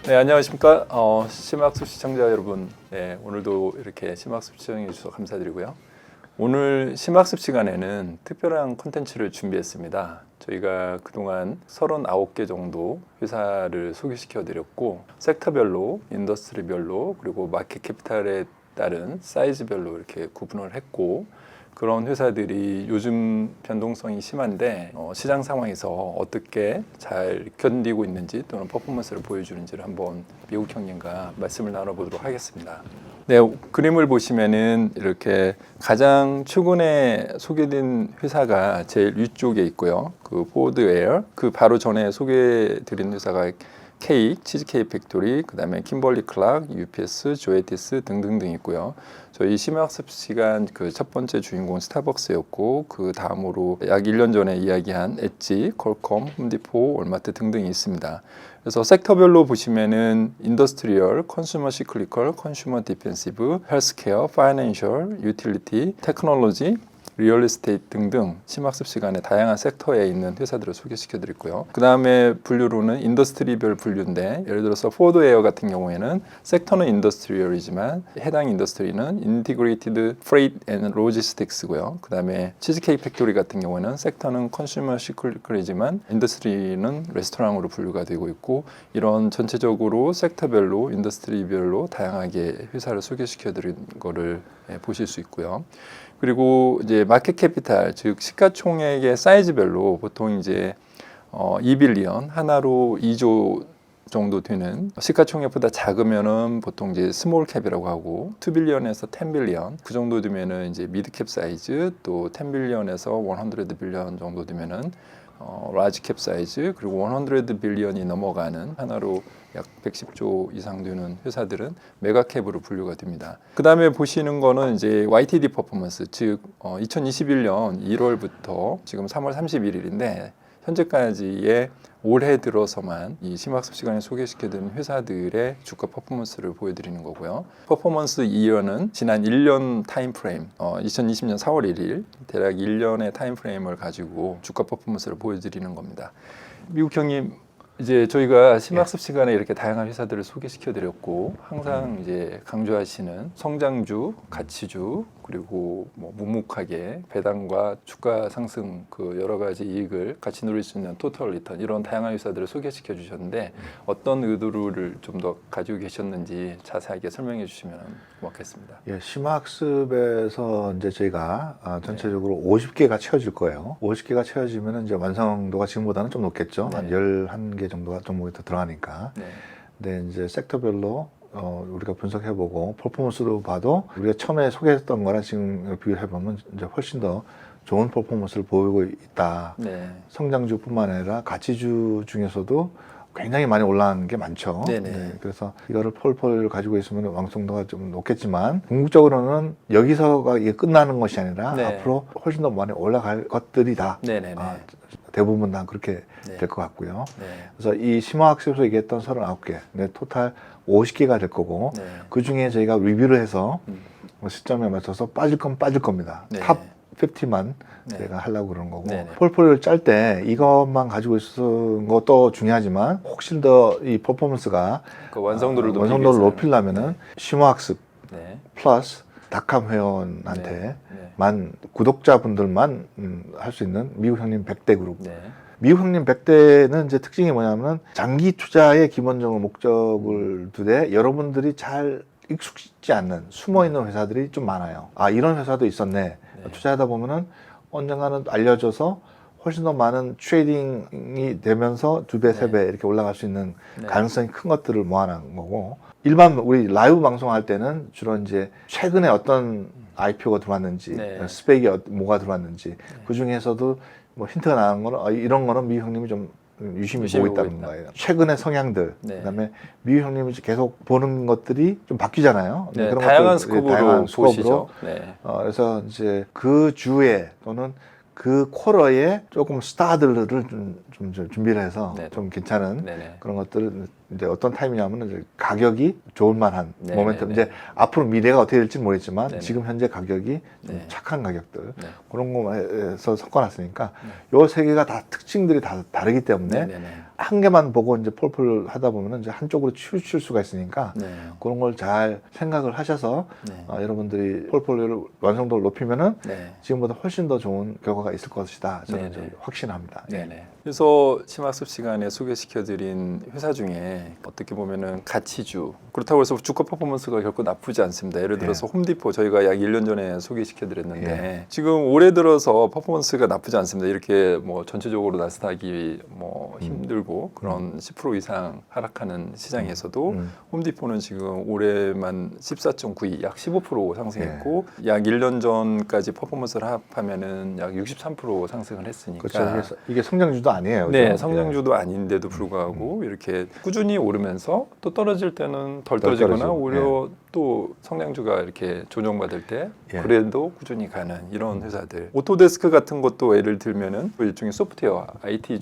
네, 안녕하십니까. 심학습 시청자 여러분. 네, 오늘도 이렇게 심학습 시청해 주셔서 감사드리고요. 오늘 심학습 시간에는 특별한 콘텐츠를 준비했습니다. 저희가 그동안 39개 정도 회사를 소개시켜 드렸고, 섹터별로, 인더스트리별로, 그리고 마켓 캐피탈에 따른 사이즈별로 이렇게 구분을 했고, 그런 회사들이 요즘 변동성이 심한데 시장 상황에서 어떻게 잘 견디고 있는지 또는 퍼포먼스를 보여주는지를 한번 미국 형님과 말씀을 나눠보도록 하겠습니다. 네, 그림을 보시면은 이렇게 가장 최근에 소개된 회사가 제일 위쪽에 있고요. 그 포드 에어, 그 바로 전에 소개드린 회사가 치즈케이크 팩토리, 그 다음에 킴벌리 클락, UPS, 조에티스 등등등 있고요. 저희 심화학습 시간 그 첫 번째 주인공 스타벅스였고, 그 다음으로 약 1년 전에 이야기한 엣지, 퀄컴, 홈디포, 월마트 등등이 있습니다. 그래서 섹터별로 보시면은 인더스트리얼, 컨슈머 시클리컬, 컨슈머 디펜시브, 헬스케어, 파이낸셜, 유틸리티, 테크놀로지, 리얼 에스테이트 등등 심학습 시간에 다양한 섹터에 있는 회사들을 소개시켜 드렸고요. 그 다음에 분류로는 인더스트리별 분류인데, 예를 들어서 포드 에어 같은 경우에는 섹터는 인더스트리얼이지만 해당 인더스트리는 인티그레이티드 프레이트 앤 로지스틱스고요. 그 다음에 치즈케이크 팩토리 같은 경우에는 섹터는 컨슈머 시클리컬이지만 인더스트리는 레스토랑으로 분류가 되고 있고, 이런 전체적으로 섹터별로 인더스트리별로 다양하게 회사를 소개시켜 드린 거를 보실 수 있고요. 그리고 이제 마켓 캐피탈, 즉 시가총액의 사이즈별로 보통 이제 2빌리언 하나로 2조 정도 되는, 시가총액보다 작으면은 보통 이제 스몰 캡이라고 하고, 2빌리언에서 10빌리언 그 정도 되면은 이제 미드캡 사이즈, 또 10빌리언에서 100빌리언 정도 되면은 라지 캡 사이즈, 그리고 100빌리언이 넘어가는 하나로 약 110조 이상 되는 회사들은 메가 캡으로 분류가 됩니다. 그 다음에 보시는 거는 이제 YTD 퍼포먼스, 즉 2021년 1월부터 지금 3월 31일인데 현재까지의 올해 들어서만 이 심학습 시간에 소개시켜드린 회사들의 주가 퍼포먼스를 보여드리는 거고요. 퍼포먼스 이어는 지난 1년 타임프레임, 2020년 4월 1일 대략 1년의 타임프레임을 가지고 주가 퍼포먼스를 보여드리는 겁니다. 미국 형님, 이제 저희가 심학습 시간에 이렇게 다양한 회사들을 소개시켜 드렸고, 항상 이제 강조하시는 성장주, 가치주, 그리고 뭐 묵묵하게 배당과 주가 상승, 그 여러 가지 이익을 같이 누릴 수 있는 토탈 리턴, 이런 다양한 회사들을 소개시켜 주셨는데 어떤 의도를 좀 더 가지고 계셨는지 자세하게 설명해 주시면 고맙겠습니다. 예, 심화학습에서 이제 저희가 전체적으로 50개가 채워질 거예요. 50개가 채워지면 이제 완성도가 지금보다는 좀 높겠죠. 한 11개 정도가 종목이 더 들어가니까. 근데 이제 섹터별로 우리가 분석해보고 퍼포먼스로 봐도 우리가 처음에 소개했던 거랑 지금 비교해보면 이제 훨씬 더 좋은 퍼포먼스를 보이고 있다. 성장주뿐만 아니라 가치주 중에서도 굉장히 많이 올라가는 게 많죠. 그래서 이거를 폴폴 가지고 있으면 완성도가 좀 높겠지만, 궁극적으로는 여기서가 이게 끝나는 것이 아니라 앞으로 훨씬 더 많이 올라갈 것들이다. 대부분 다 그렇게 될 것 같고요. 그래서 이 심화학습에서 얘기했던 39개, 토탈 50개가 될 거고, 그 중에 저희가 리뷰를 해서 시점에 맞춰서 빠질 건 빠질 겁니다. 탑 50만 제가 하려고 그러는 거고, 폴폴을 짤 때 이것만 가지고 있는 것도 중요하지만 혹시 더 이 퍼포먼스가 그 완성도를 높이려면은 심화학습 플러스 닷컴 회원한테만 구독자분들만 할 수 있는 미국 형님 100대 그룹. 미국 형님 100대는 이제 특징이 뭐냐면은 장기 투자의 기본적인 목적을 두되 여러분들이 잘 익숙지 않는 숨어 있는 회사들이 좀 많아요. 아, 이런 회사도 있었네. 투자하다 보면은 언젠가는 알려져서 훨씬 더 많은 트레이딩이 되면서 2배, 3배 이렇게 올라갈 수 있는 가능성이 큰 것들을 모아놓은 거고, 일반 우리 라이브 방송할 때는 주로 이제 최근에 어떤 IPO가 들어왔는지, 스펙이 뭐가 들어왔는지, 그 중에서도 뭐 힌트가 나는 거는 이런 거는 미 형님이 좀 유심히 보고 있다는 거예요. 최근의 성향들, 그다음에 미 형님이 계속 보는 것들이 좀 바뀌잖아요. 그런 다양한 스코프로 보시죠. 그래서 이제 그 주에 또는 그 쿼터에 조금 스타들을 좀 준비를 해서 좀 괜찮은 그런 것들을 이제 어떤 타임이냐면은 이제 가격이 좋을 만한 네, 모멘텀. 네, 이제 네. 앞으로 미래가 어떻게 될지 모르겠지만 네, 네. 지금 현재 가격이 좀 네. 착한 가격들 네. 그런 거에서 섞어놨으니까 요 세 개가 다 특징들이 다 다르기 때문에 네, 네, 네. 한 개만 보고 이제 폴폴 하다 보면은 이제 한쪽으로 치우칠 수가 있으니까 네. 그런 걸 잘 생각을 하셔서 네. 여러분들이 폴폴리오를 완성도를 높이면은 네. 지금보다 훨씬 더 좋은 결과가 있을 것이다. 저는 네네. 좀 확신합니다. 네네. 그래서 심학습 시간에 소개시켜드린 회사 중에 어떻게 보면은 가치주 그렇다고 해서 주가 퍼포먼스가 결코 나쁘지 않습니다. 예를 들어서 홈디포 저희가 약 1년 전에 소개시켜드렸는데 지금 올해 들어서 퍼포먼스가 나쁘지 않습니다. 이렇게 뭐 전체적으로 나스닥이 뭐 힘들고 그런 10% 이상 하락하는 시장에서도 홈디포는 지금 올해만 14.92, 약 15% 상승했고 약 1년 전까지 퍼포먼스를 합하면은 약 63% 상승을 했으니까. 그렇죠. 이게 성장주도 아니에요. 네, 그죠? 성장주도 아닌데도 불구하고 이렇게 꾸준히 오르면서 또 떨어질 때는 덜 떨어지거나 떨어지고, 오히려 또 성장주가 이렇게 조정받을 때 그래도 꾸준히 가는 이런 회사들. 오토데스크 같은 것도 예를 들면은 일종의 소프트웨어 IT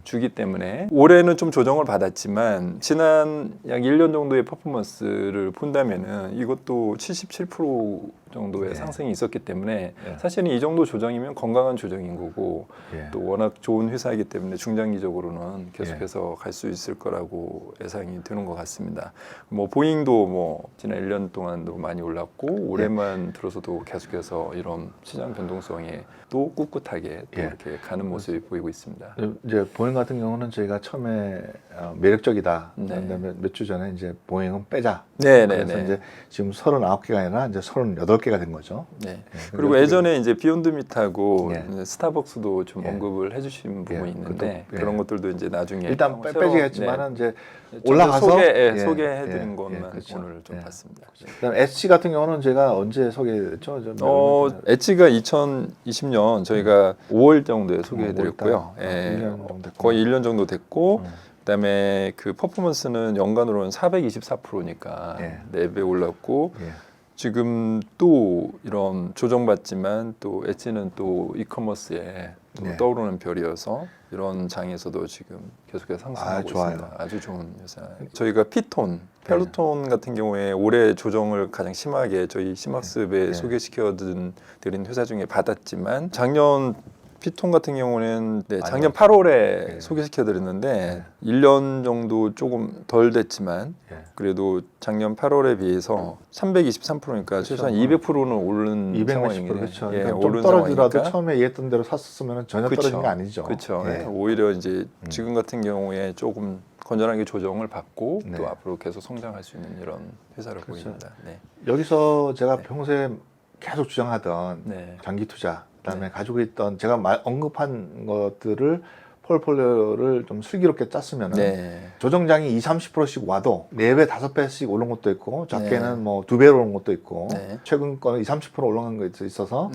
주기 때문에 올해는 좀 조정을 받았지만 지난 약 1년 정도의 퍼포먼스를 본다면은 이것도 77% 정도의 상승이 있었기 때문에 사실은 이 정도 조정이면 건강한 조정인 거고 또 워낙 좋은 회사이기 때문에 중장기적으로는 계속해서 갈 수 있을 거라고 예상이 되는 것 같습니다. 뭐 보잉도 뭐 지난 1년 동안도 많이 올랐고 올해만 들어서도 계속해서 이런 시장 변동성에 또 꿋꿋하게 또 이렇게 가는 모습이 보이고 있습니다. 이제 보잉 같은 경우는 저희가 처음에 매력적이다. 네. 그다음에 몇 주 전에 이제 보잉은 빼자. 네, 네, 그래서 네. 이제 지금 39개가 아니라 이제 38개가 된 거죠. 네. 그리고 예전에 이제 비욘드 밑하고 네. 스타벅스도 좀 언급을 해주신 부분이 있는데 그런 것들도 이제 나중에 일단 빼지긴 했지만은 이제 좀 올라가서 소개해드린 것만 그렇죠. 오늘 좀 봤습니다. 그다음에 SC 같은 경우는 제가 언제 소개했죠? 엣지가 2020년 저희가 5월 정도에 소개해드렸고요. 1년 정도 됐구나. 거의 1년 정도 됐고 그다음에 그 퍼포먼스는 연간으로는 424%니까 4배 올랐고 지금 또 이런 조정받지만 또 엣지는 또 이커머스에 또 떠오르는 별이어서 이런 장에서도 지금 계속해서 상승하고 있습니다. 아주 좋은 회사. 저희가 피톤, 펠로톤 같은 경우에 올해 조정을 가장 심하게 저희 심학습에 소개시켜드린 회사 중에 받았지만 작년 피톤 같은 경우는 작년 8월에 소개시켜드렸는데 1년 정도 조금 덜 됐지만 그래도 작년 8월에 비해서 323%니까 최소한 200%는 오른 200몇십 상황이에요. 그렇죠. 예, 그러니까 좀 오른 떨어지더라도 상황이니까. 처음에 얘기했던 대로 샀었으면 전혀 떨어진 게 아니죠. 그렇죠. 오히려 이제 지금 같은 경우에 조금 건전하게 조정을 받고 또 앞으로 계속 성장할 수 있는 이런 회사로 보입니다. 네. 여기서 제가 평소에 계속 주장하던 장기 투자, 그다음에 가지고 있던 제가 언급한 것들을 폴폴리오를 좀 슬기롭게 짰으면은 조정장이 20-30%씩 와도 4배, 5배씩 오른 것도 있고 작게는 뭐 2배로 오른 것도 있고 최근 거는 20-30% 올라간 거 있어서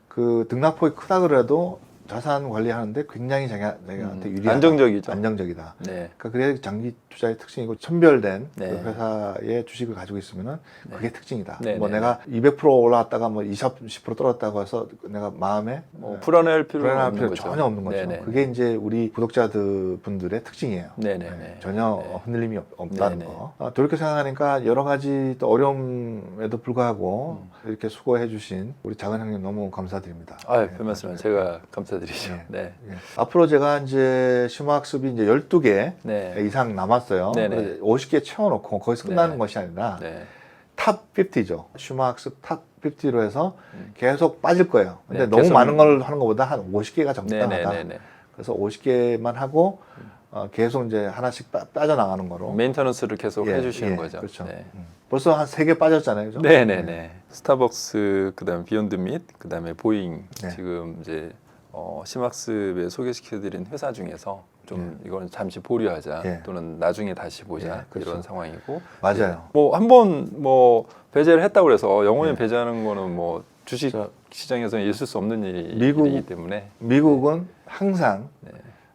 그 등락폭이 크다 그래도 자산 관리하는데 굉장히 자기한테 유리하다. 안정적이죠. 안정적이다. 그러니까 그게 장기 투자의 특징이고 선별된 그 회사의 주식을 가지고 있으면은 그게 특징이다. 뭐 내가 200% 올라왔다가 뭐 20-30% 떨어졌다고 해서 내가 마음에 불안할 필요는 불안할 없는 필요 거죠. 전혀 없는 거죠. 그게 이제 우리 구독자들 분들의 특징이에요. 전혀 흔들림이 없다는 거. 돌이켜 생각하니까 여러 가지 또 어려움에도 불구하고 이렇게 수고해 주신 우리 작은 형님 너무 감사드립니다. 별 말씀은 제가 감사드리죠. 앞으로 제가 이제 심화학습이 이제 12개 이상 남았어요. 50개 채워놓고 거기서 끝나는 것이 아니라 탑 50죠. 심화학습 탑 50로 해서 계속 빠질 거예요. 근데 너무 많은 걸 하는 것보다 한 50개가 적당하다. 그래서 50개만 하고 계속 이제 하나씩 빠져나가는 거로 메인터넌스를 계속 해주시는 거죠. 그렇죠. 벌써 한 3개 빠졌잖아요. 그죠? 스타벅스, 그다음에 비욘드 밋, 그다음에 보잉 지금 이제 심학습에 소개시켜드린 회사 중에서 좀 이거는 잠시 보류하자 또는 나중에 다시 보자 이런 상황이고 맞아요. 뭐 한번 뭐 배제를 했다고 해서 영원히 배제하는 거는 뭐 주식 시장에서는 있을 수 없는 일이기 때문에 미국은 항상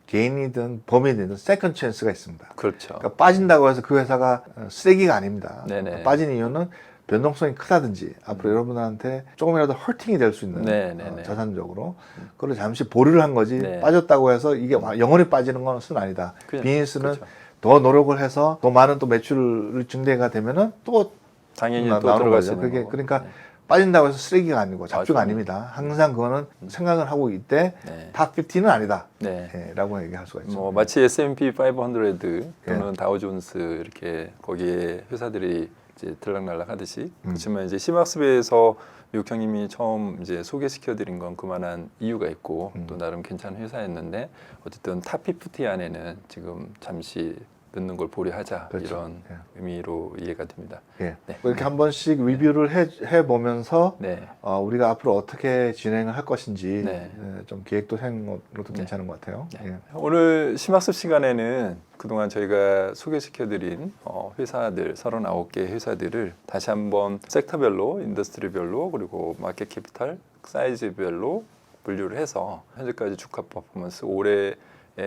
개인이든 범인이든 세컨 찬스가 있습니다. 그렇죠. 그러니까 빠진다고 해서 그 회사가 쓰레기가 아닙니다. 네네. 빠진 이유는 변동성이 크다든지 앞으로 여러분한테 조금이라도 헐팅이 될 수 있는 자산적으로 그걸 잠시 보류를 한 거지 빠졌다고 해서 이게 영원히 빠지는 것은 아니다. 비즈니스는 더 노력을 해서 더 많은 또 매출 증대가 되면은 또 당연히 또 나오는 들어갈 거죠. 수 있는 그게 거고. 그러니까 네. 빠진다고 해서 쓰레기가 아니고 잡주가 맞아요. 아닙니다. 항상 그거는 생각을 하고 있대. 네. 탑 50는 아니다. 네. 예, 라고 얘기할 수가 있죠. 뭐 마치 S&P 500 또는 예. 다우존스 이렇게 거기에 회사들이 이제 들락날락 하듯이 그렇지만 이제 심학습에서 미국 형님이 처음 이제 소개시켜드린 건 그만한 이유가 있고 또 나름 괜찮은 회사였는데 어쨌든 탑 50 안에는 지금 잠시 넣는 걸 보류하자 그렇죠. 이런 예. 의미로 이해가 됩니다. 예. 네. 이렇게 한 번씩 리뷰를 해 보면서 네. 우리가 앞으로 어떻게 진행을 할 것인지 네. 좀 계획도 세우는 것도 괜찮은 것 같아요. 네. 예. 오늘 심학습 시간에는 그동안 저희가 소개시켜드린 회사들 39개 회사들을 다시 한번 섹터별로, 인더스트리별로 그리고 마켓 캐피탈 사이즈별로 분류를 해서 현재까지 주가 퍼포먼스, 올해의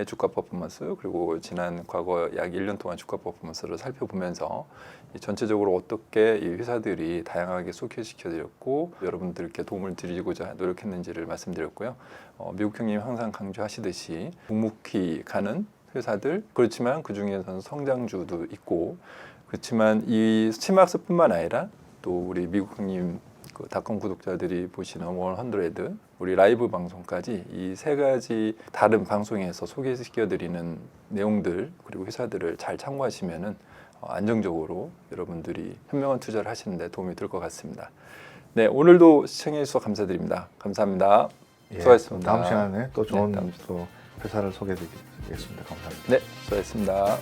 주가 퍼포먼스 그리고 지난 과거 약 1년 동안 주가 퍼포먼스를 살펴보면서 이 전체적으로 어떻게 이 회사들이 다양하게 소개시켜드렸고 여러분들께 도움을 드리고자 노력했는지를 말씀드렸고요. 미국 형님 항상 강조하시듯이 묵묵히 가는 회사들 그렇지만 그 중에서는 성장주도 있고 그렇지만 이 심학습뿐만 아니라 또 우리 미국 형님 그 닷컴 구독자들이 보시는 100 우리 라이브 방송까지 이 세 가지 다른 방송에서 소개시켜드리는 내용들 그리고 회사들을 잘 참고하시면은 안정적으로 여러분들이 현명한 투자를 하시는 데 도움이 될 것 같습니다. 네, 오늘도 시청해 주셔서 감사드립니다. 감사합니다. 예. 수고하셨습니다. 다음 시간에 또 좋은 네, 다음 또 회사를 소개해 드리겠습니다. 감사합니다. 네, 수고하셨습니다.